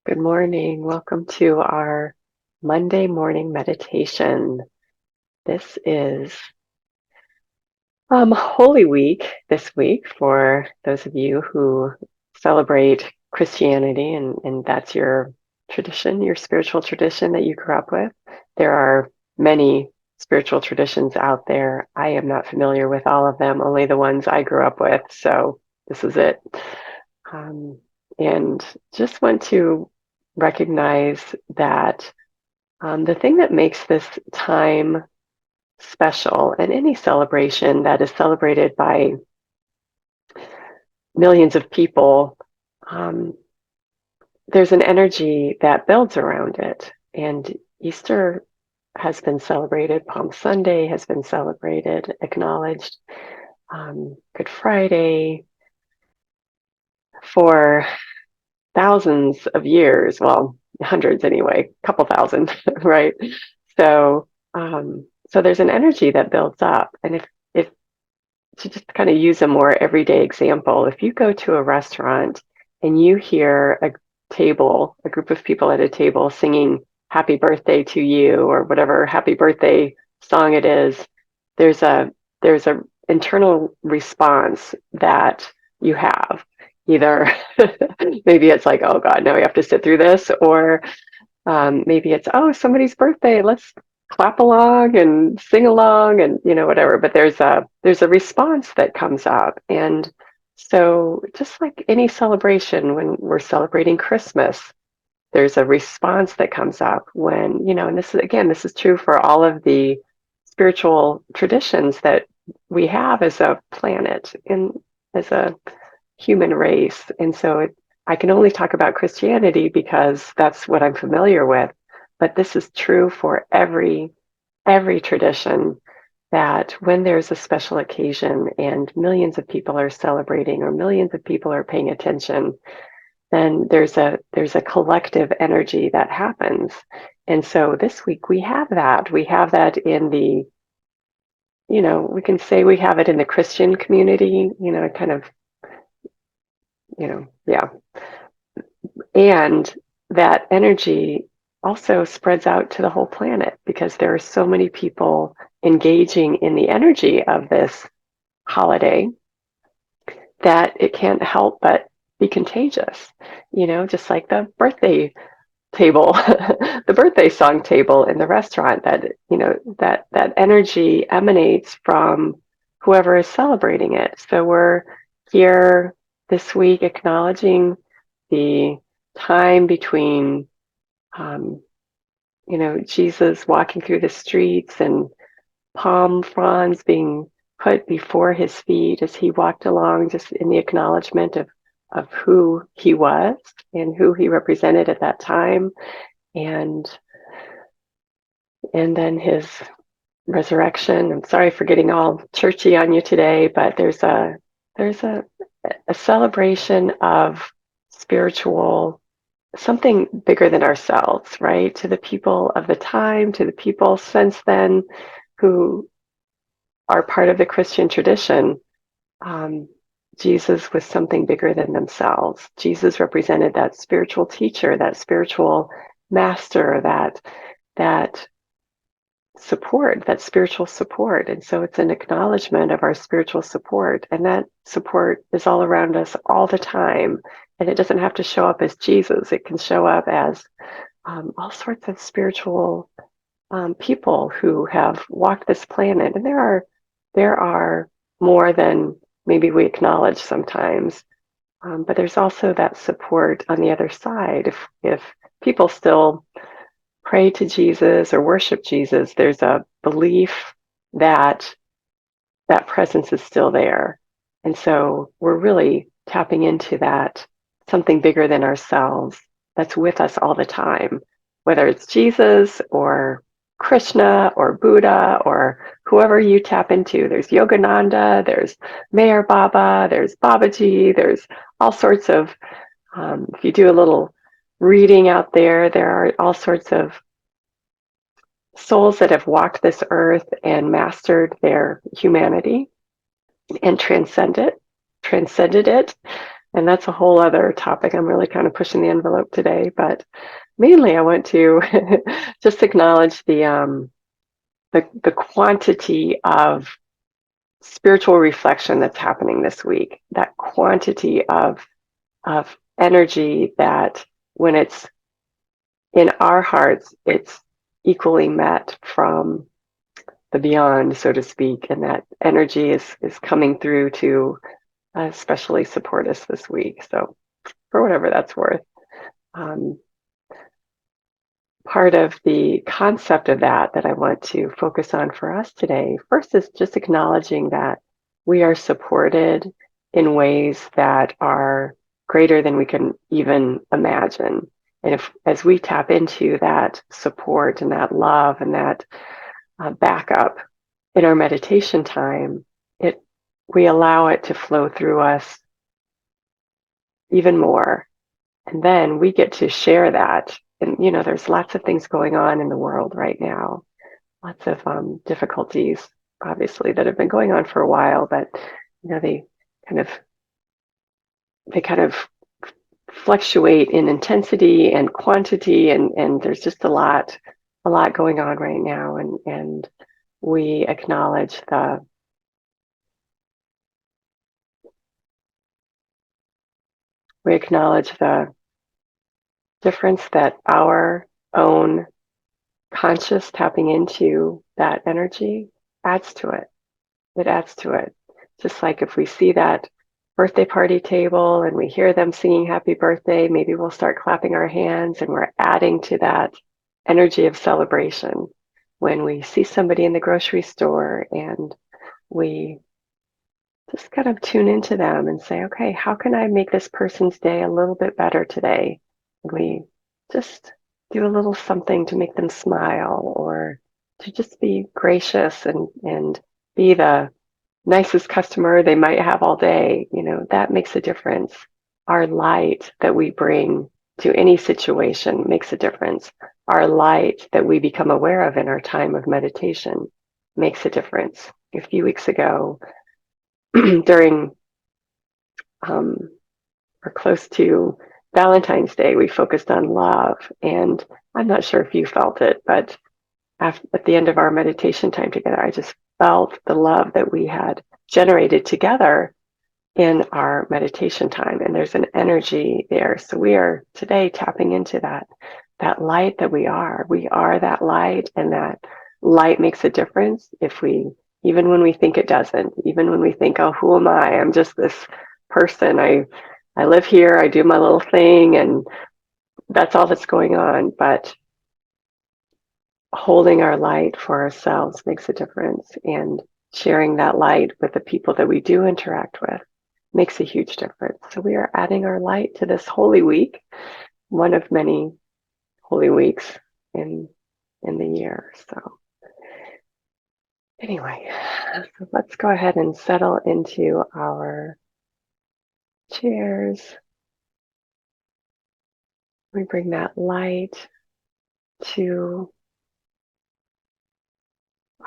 Good morning. Welcome to our Monday morning meditation. This is Holy Week this week for those of you who celebrate Christianity and that's your tradition, your spiritual tradition that you grew up with. There are many spiritual traditions out there. I am not familiar with all of them, only the ones I grew up with. So this is it. Um, and just want to recognize that the thing that makes this time special and any celebration that is celebrated by millions of people, um, there's an energy that builds around it. And Easter has been celebrated, Palm Sunday has been celebrated, acknowledged, Good Friday for thousands of years, well, hundreds anyway, a couple thousand, right? So, so there's an energy that builds up, and if to just kind of use a more everyday example, if you go to a restaurant and you hear a group of people at a table singing "Happy Birthday to you" or whatever happy birthday song it is, there's a there's a internal response that you have. Either maybe it's like, oh God, now we have to sit through this, or maybe it's, oh, somebody's birthday, let's clap along and sing along and whatever. But there's a response that comes up. And so just like any celebration, when we're celebrating Christmas, there's a response that comes up when, and this is true for all of the spiritual traditions that we have as a planet and as a human race. And so I can only talk about Christianity because that's what I'm familiar with. But this is true for every tradition, that when there's a special occasion and millions of people are celebrating or millions of people are paying attention, then there's a collective energy that happens. And so this week we have that. We have that in the, we can say we have it in the Christian community, kind of, yeah. And that energy also spreads out to the whole planet because there are so many people engaging in the energy of this holiday that it can't help but be contagious, just like the birthday table, the birthday song table in the restaurant, that, that energy emanates from whoever is celebrating it. So we're here this week acknowledging the time between, um, Jesus walking through the streets and palm fronds being put before his feet as he walked along, just in the acknowledgement of who he was and who he represented at that time, and then his resurrection. I'm sorry for getting all churchy on you today, but there's a celebration of spiritual, something bigger than ourselves, right? To the people of the time, to the people since then who are part of the Christian tradition, um, Jesus was something bigger than themselves. Jesus represented that spiritual teacher, that spiritual master, that support, that spiritual support. And so it's an acknowledgement of our spiritual support. And that support is all around us all the time. And it doesn't have to show up as Jesus. It can show up as all sorts of spiritual people who have walked this planet. And there are more than maybe we acknowledge sometimes. But there's also that support on the other side. If people still pray to Jesus or worship Jesus, there's a belief that that presence is still there. And so we're really tapping into that something bigger than ourselves that's with us all the time, whether it's Jesus or Krishna or Buddha or whoever you tap into. There's Yogananda, there's Mayor Baba, there's Babaji, there's all sorts of, if you do a little reading out there, there are all sorts of souls that have walked this earth and mastered their humanity and transcended it. And that's a whole other topic. I'm really kind of pushing the envelope today, but mainly I want to just acknowledge the quantity of spiritual reflection that's happening this week. That quantity of energy that when it's in our hearts, it's equally met from the beyond, so to speak, and that energy is coming through to especially support us this week. So for whatever that's worth. Um, Part of the concept of that I want to focus on for us today, first is just acknowledging that we are supported in ways that are greater than we can even imagine. And if, as we tap into that support and that love and that backup in our meditation time, we allow it to flow through us even more. And then we get to share that. And, there's lots of things going on in the world right now, lots of difficulties, obviously, that have been going on for a while, but, they kind of, they kind of fluctuate in intensity and quantity. And there's just a lot going on right now. And we acknowledge the difference that our own conscious tapping into that energy adds to it. It adds to it. Just like if we see that birthday party table and we hear them singing happy birthday, maybe we'll start clapping our hands and we're adding to that energy of celebration. When we see somebody in the grocery store and we just kind of tune into them and say, okay, how can I make this person's day a little bit better today? And we just do a little something to make them smile or to just be gracious and be the nicest customer they might have all day. That makes a difference. Our light that we bring to any situation makes a difference. Our light that we become aware of in our time of meditation makes a difference. A few weeks ago, during um, or close to Valentine's Day, we focused on love. And I'm not sure if you felt it, but at the end of our meditation time together, I just felt the love that we had generated together in our meditation time. And there's an energy there. So we are today tapping into that light that we are. We are that light, and that light makes a difference even when we think it doesn't, even when we think, oh, who am I? I'm just this person. I live here, I do my little thing, and that's all that's going on. But holding our light for ourselves makes a difference, and sharing that light with the people that we do interact with makes a huge difference. So we are adding our light to this holy week, one of many holy weeks in the year. So anyway, so let's go ahead and settle into our chairs. We bring that light to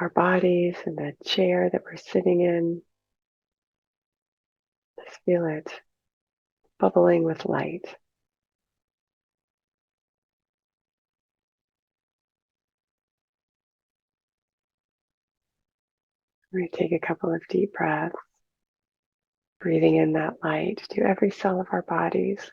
our bodies and the chair that we're sitting in. Just feel it bubbling with light. We're going to take a couple of deep breaths, breathing in that light to every cell of our bodies.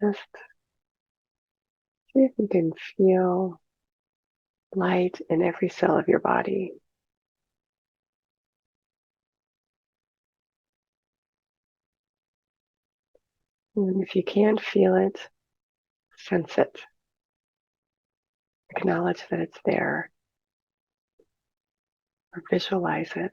Just see if you can feel light in every cell of your body. And if you can't feel it, sense it. Acknowledge that it's there, or visualize it.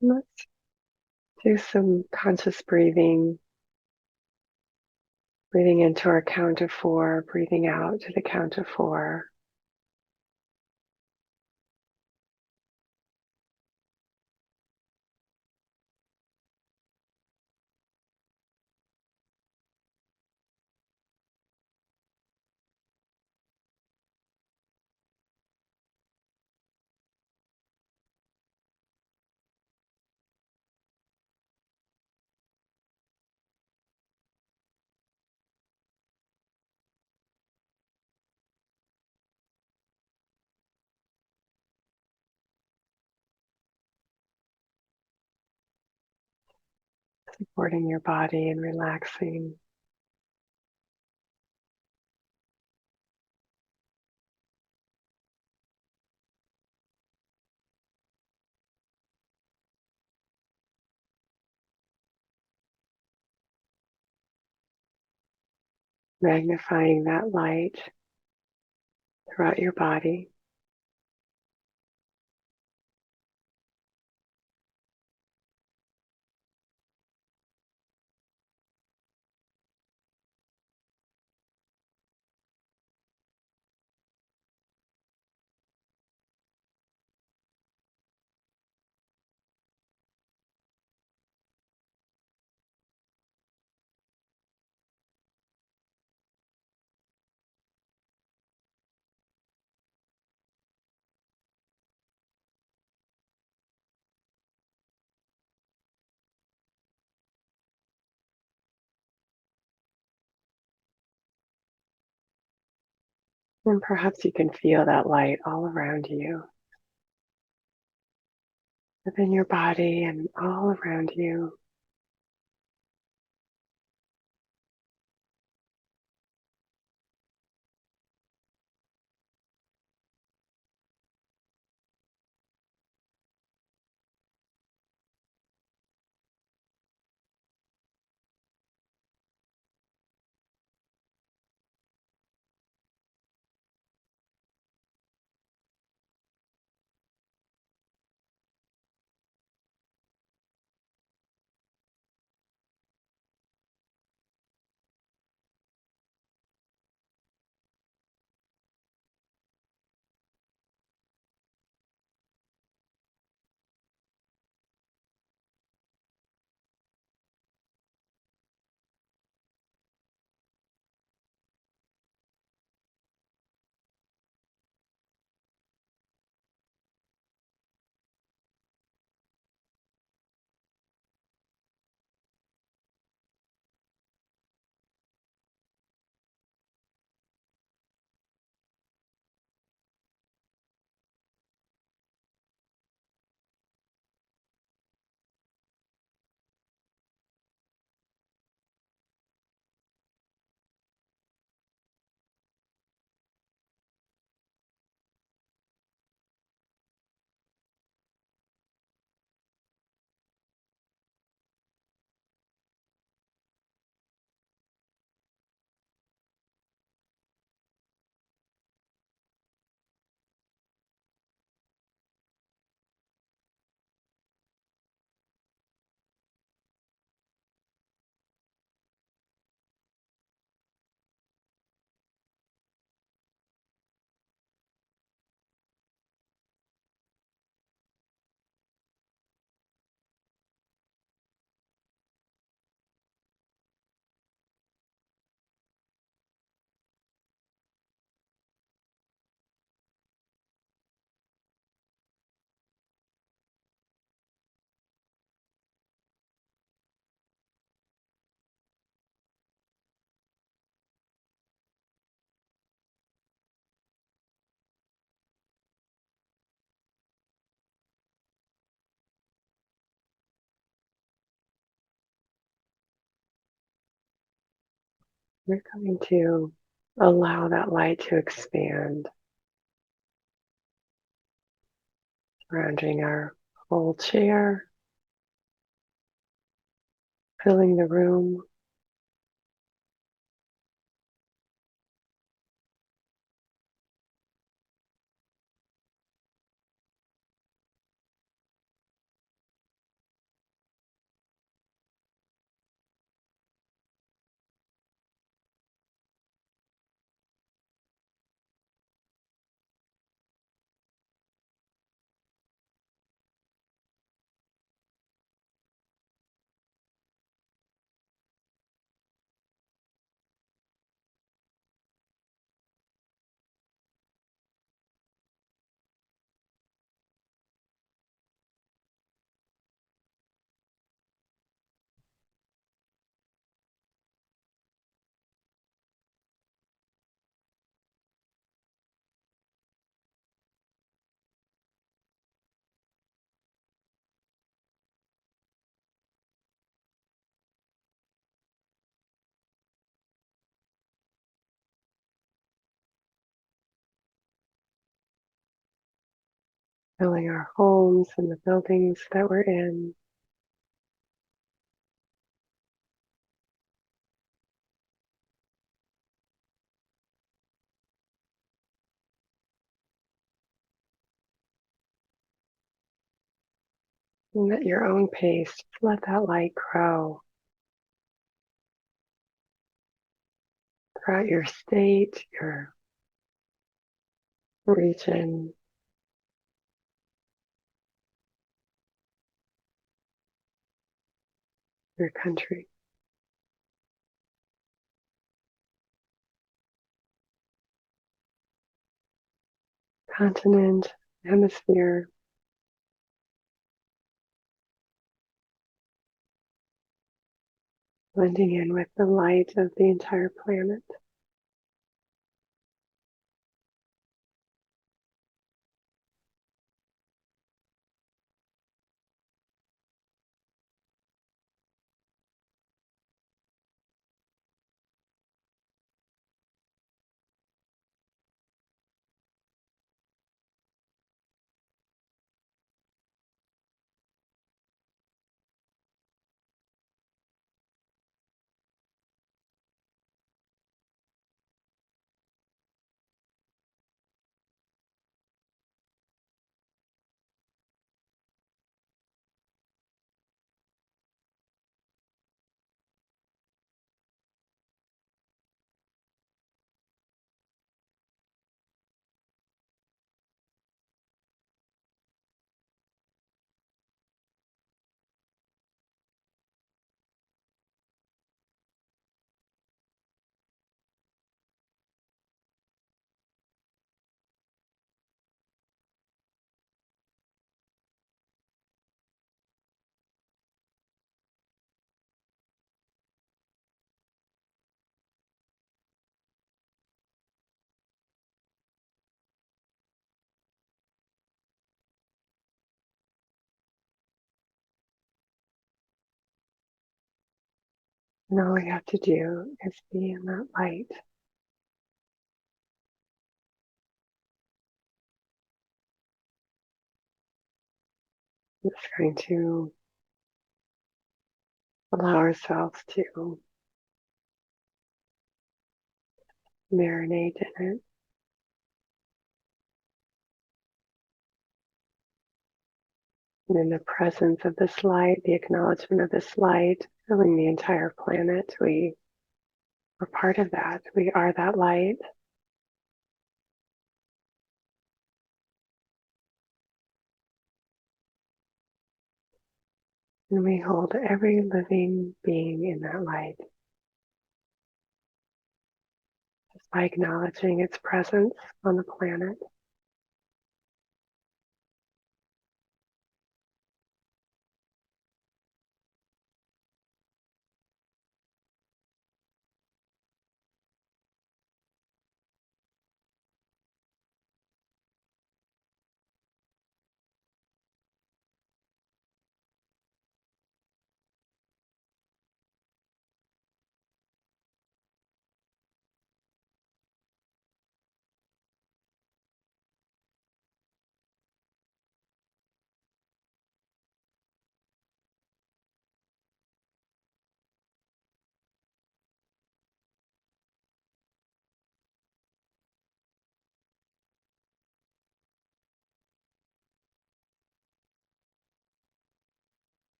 Let's do some conscious breathing, breathing into our count of four, breathing out to the count of four. Supporting your body and relaxing. Magnifying that light throughout your body. And perhaps you can feel that light all around you, within your body and all around you. We're going to allow that light to expand, surrounding our whole chair, filling the room. filling our homes and the buildings that we're in. And at your own pace, just let that light grow throughout your state, your region, your country, continent, hemisphere, blending in with the light of the entire planet. And all we have to do is be in that light. We're just going to allow ourselves to marinate in it. And in the presence of this light, the acknowledgement of this light, filling the entire planet, we're part of that. We are that light. And we hold every living being in that light just by acknowledging its presence on the planet.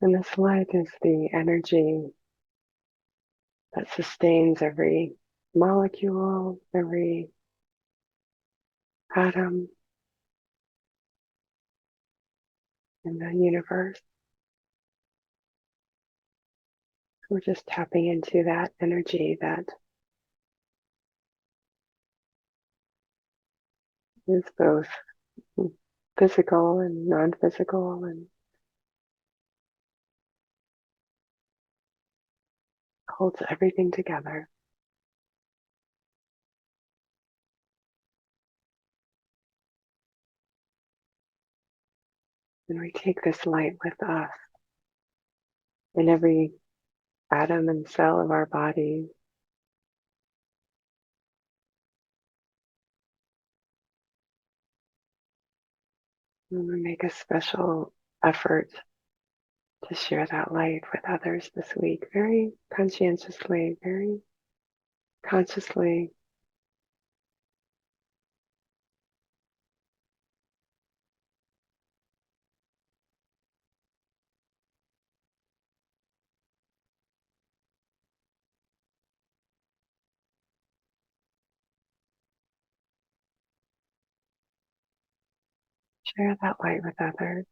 And this light is the energy that sustains every molecule, every atom in the universe. We're just tapping into that energy that is both physical and non-physical and holds everything together. And we take this light with us in every atom and cell of our body. And we make a special effort to share that light with others this week, very conscientiously, very consciously. Share that light with others.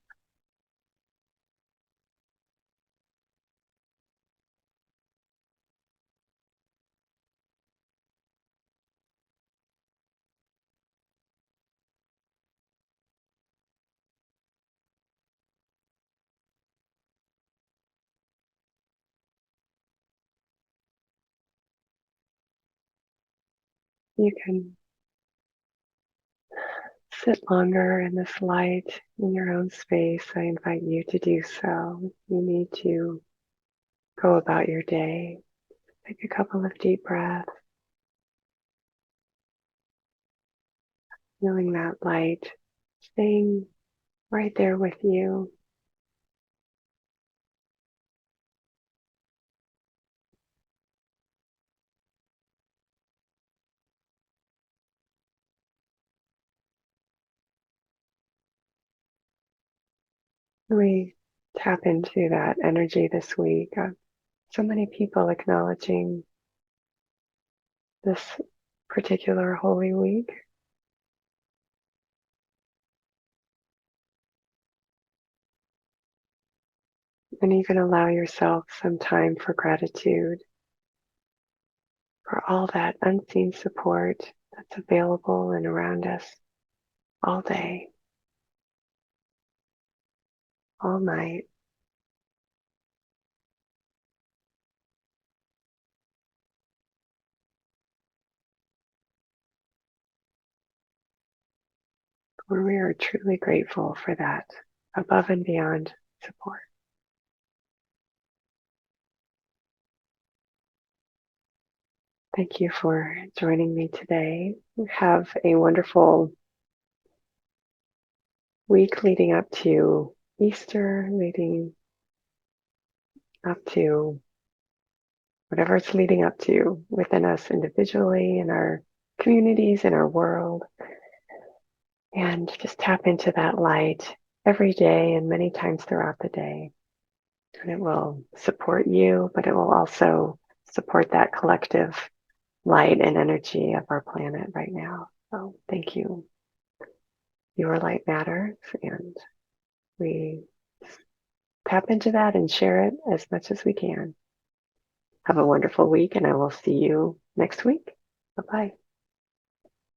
You can sit longer in this light in your own space. I invite you to do so. You need to go about your day. Take a couple of deep breaths, feeling that light, staying right there with you. We tap into that energy this week. So many people acknowledging this particular Holy Week. And even allow yourself some time for gratitude for all that unseen support that's available and around us all day, all night. We are truly grateful for that above and beyond support. Thank you for joining me today. Have a wonderful week leading up to Easter, leading up to whatever it's leading up to within us individually, in our communities, in our world. And just tap into that light every day and many times throughout the day. And it will support you, but it will also support that collective light and energy of our planet right now. So thank you. Your light matters, and we tap into that and share it as much as we can. Have a wonderful week, and I will see you next week. Bye-bye.